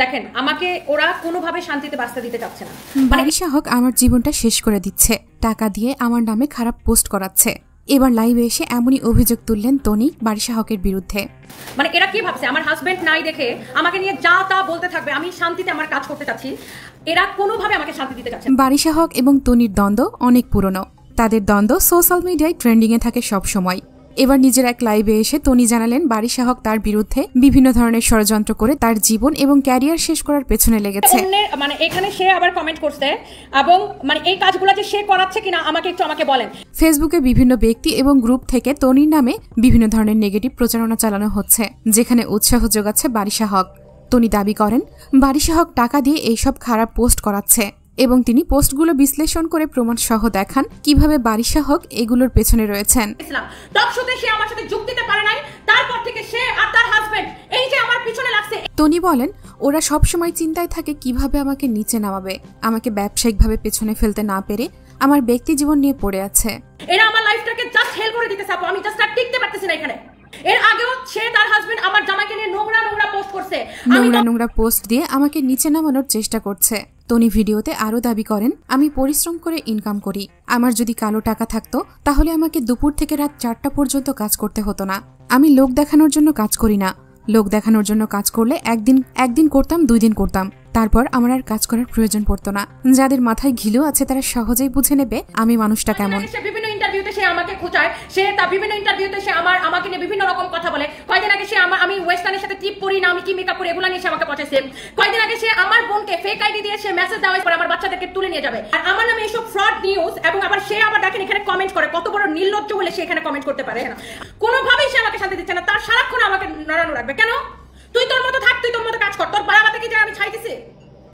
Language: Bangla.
দেখেন আমাকে ওরা কোনোভাবে শান্তিতে বাঁচতে দিতে চাচ্ছে না। বারিশা হক আমার জীবনটা শেষ করে দিচ্ছে, টাকা দিয়ে আমার নামে খারাপ পোস্ট করাচ্ছে। এবার লাইভে এসে এমনই অভিযোগ তুললেন তনি বারিশা হকের বিরুদ্ধে। মানে এরা কি ভাবছে আমার হাজবেন্ড নাই দেখে আমাকে নিয়ে যা তা বলতে থাকবে, আমি শান্তিতে আমার কাজ করতে চাচ্ছি, এরা কোনোভাবে আমাকে শান্তি দিতে চাচ্ছে না। বারিশা হক এবং তনির দ্বন্দ্ব অনেক পুরনো, তাদের দ্বন্দ্ব সোশ্যাল মিডিয়ায় ট্রেন্ডিং এ থাকে সব সময়। এবার নিজের এক লাইভে এসে তনি জানালেন বারিশা হক তার বিরুদ্ধে বিভিন্ন ধরনের ষড়যন্ত্র করে তার জীবন এবং ক্যারিয়ার শেষ করার পেছনে লেগেছে। মানে এখানে সে আবার কমেন্ট করছে এবং মানে এই কাজগুলো যে সে করাচ্ছে কিনা আমাকে বলেন। ফেসবুকে বিভিন্ন ব্যক্তি এবং গ্রুপ থেকে তনির নামে বিভিন্ন ধরনের নেগেটিভ প্রচারণা চালানো হচ্ছে, যেখানে উৎসাহ যোগাচ্ছে বারিশা হক। তনি দাবি করেন বারিশা হক টাকা দিয়ে এইসব খারাপ পোস্ট করাচ্ছে এবং তিনি পোস্টগুলো বিশ্লেষণ করে প্রমাণ সহ দেখান কিভাবে বারিশা হক এগুলোর পেছনে রয়েছেন। সে আমার সাথে যুক্তি দিতে পারে নাই, তারপর থেকে সে আর তার হাজবেন্ড এই যে আমার পিছনে লাগছে। তনি বলেন ওরা সব সময় চিন্তায় থাকে কিভাবে আমাকে নিচে নামাবে, আমাকে ব্যবসায়িকভাবে পেছনে ফেলতে না পেরে আমার ব্যক্তি জীবন নিয়ে পড়ে আছে। এরা আমার লাইফটাকে জাস্ট হেল করে দিতেছে আপু, আমি জাস্ট আর টিকতে পারতেছি না এখানে। এর আগেও সে তার হাজবেন্ড আমার জামাইকে নিয়ে নোংরা পোস্ট করছে, নোংরা পোস্ট দিয়ে আমাকে নিচে নামানোর চেষ্টা করছে। তনি ভিডিওতে আরো দাবি করেন আমি পরিশ্রম করে ইনকাম করি, আমার যদি কালো টাকা থাকতো তাহলে আমাকে দুপুর থেকে রাত 4টা পর্যন্ত কাজ করতে হতো না। আমি লোক দেখানোর জন্য কাজ করি না, লোক দেখানোর জন্য কাজ করলে একদিন করতাম, 2 দিন করতাম, তারপর আমার আর কাজ করার প্রয়োজন পড়তো না। যাদের মাথায় ঘিলু আছে তারা সহজেই বুঝে নেবে আমি মানুষটা কেমন। বিভিন্ন ইন্টারভিউতে সে আমাকে খোঁচায়, সে তার বিভিন্ন ইন্টারভিউতে সে আমাকে নিয়ে বিভিন্ন রকম কথা বলে। কয়েকদিন আগে সে আমি ওয়েস্টার্নের সাথে টিপ পরি না, আমি কি মেকআপ করি এগুলো নিয়ে সে আমাকে পচাইছে। কয়েকদিন আগে সে আমার বোনকে ফেক আইডি দিয়ে সে মেসেজ দেওয়ার পর আমার বাচ্চাদেরকে তুলে নিয়ে যাবে, আর আমার নামে এইসব ফ্রড নিউজ। এবং আবার সে আবার দেখেন এখানে কমেন্ট করে, কত বড় নির্লজ্জ হলে সে এখানে কমেন্ট করতে পারে না। কোনোভাবেই সে আমাকে শান্তি দিচ্ছে না, তার সারাক্ষণ আমাকে নড়ানো রাখবে। কেন? তুই তোর মতো থাক, তুই তোর মতো কাজ কর, তোর বাড়াবাতে কি যে আমি ছাইতেছি।